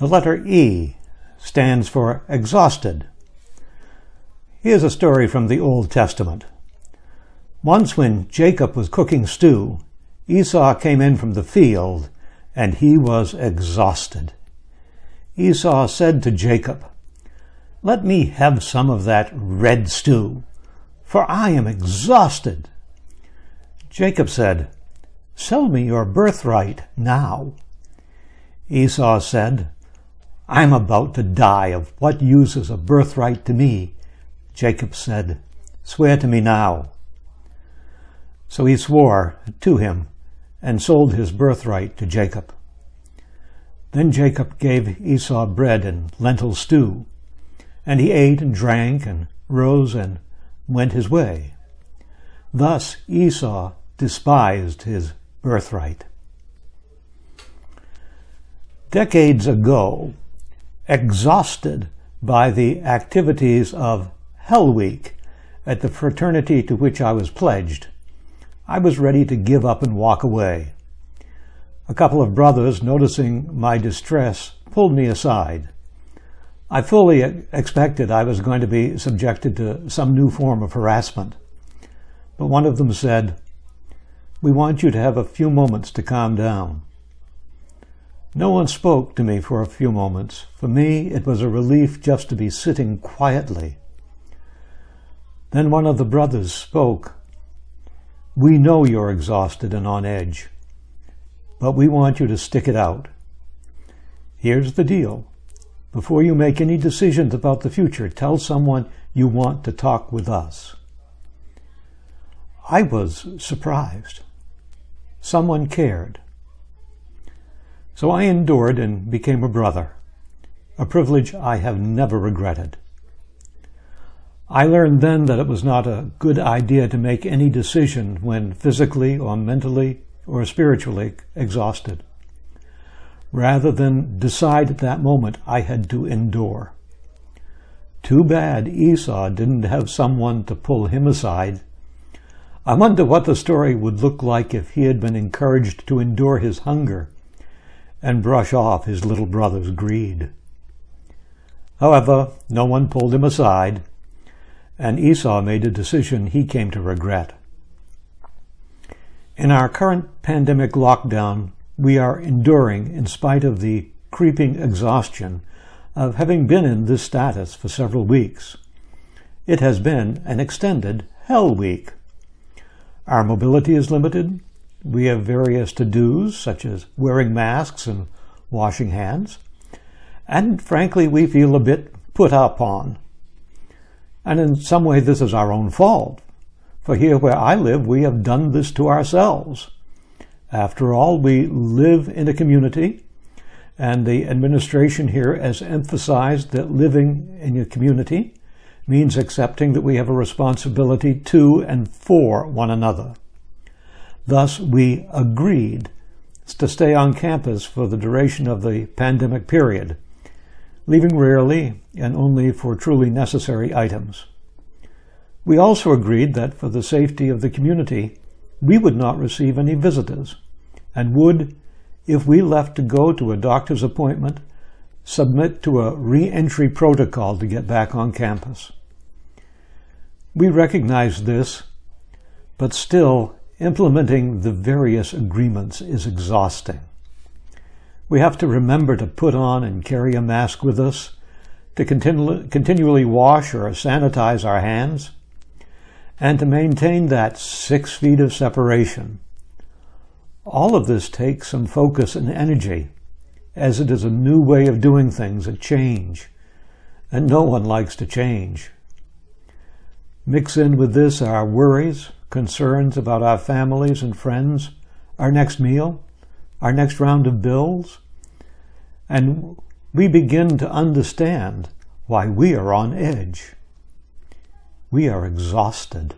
The letter E stands for exhausted. Here's a story from the Old Testament. Once when Jacob was cooking stew, Esau came in from the field, and he was exhausted. Esau said to Jacob, "Let me have some of that red stew, for I am exhausted." Jacob said, "Sell me your birthright now." Esau said, "I'm about to die. Of what use is a birthright to me?" Jacob said, "Swear to me now." So he swore to him and sold his birthright to Jacob. Then Jacob gave Esau bread and lentil stew, and he ate and drank and rose and went his way. Thus Esau despised his birthright. Decades ago, exhausted by the activities of Hell Week at the fraternity to which I was pledged, I was ready to give up and walk away. A couple of brothers, noticing my distress, pulled me aside. I fully expected I was going to be subjected to some new form of harassment. But one of them said, "We want you to have a few moments to calm down." No one spoke to me for a few moments. For me, it was a relief just to be sitting quietly. Then one of the brothers spoke. "We know you're exhausted and on edge, but we want you to stick it out. Here's the deal. Before you make any decisions about the future, tell someone you want to talk with us." I was surprised. Someone cared. So I endured and became a brother, a privilege I have never regretted. I learned then that it was not a good idea to make any decision when physically or mentally or spiritually exhausted. Rather than decide at that moment, I had to endure. Too bad Esau didn't have someone to pull him aside. I wonder what the story would look like if he had been encouraged to endure his hunger and brush off his little brother's greed. However, no one pulled him aside, and Esau made a decision he came to regret. In our current pandemic lockdown, we are enduring in spite of the creeping exhaustion of having been in this status for several weeks. It has been an extended Hell Week. Our mobility is limited. We have various to-dos, such as wearing masks and washing hands. And frankly, we feel a bit put upon. And in some way, this is our own fault. For here where I live, we have done this to ourselves. After all, we live in a community, and the administration here has emphasized that living in a community means accepting that we have a responsibility to and for one another. Thus, we agreed to stay on campus for the duration of the pandemic period, leaving rarely and only for truly necessary items. We also agreed that for the safety of the community, we would not receive any visitors and would, if we left to go to a doctor's appointment, submit to a re-entry protocol to get back on campus. We recognize this, but still, implementing the various agreements is exhausting. We have to remember to put on and carry a mask with us, to continually wash or sanitize our hands, and to maintain that 6 feet of separation. All of this takes some focus and energy, as it is a new way of doing things, a change, and no one likes to change. Mix in with this our worries, concerns about our families and friends, our next meal, our next round of bills, and we begin to understand why we are on edge. We are exhausted.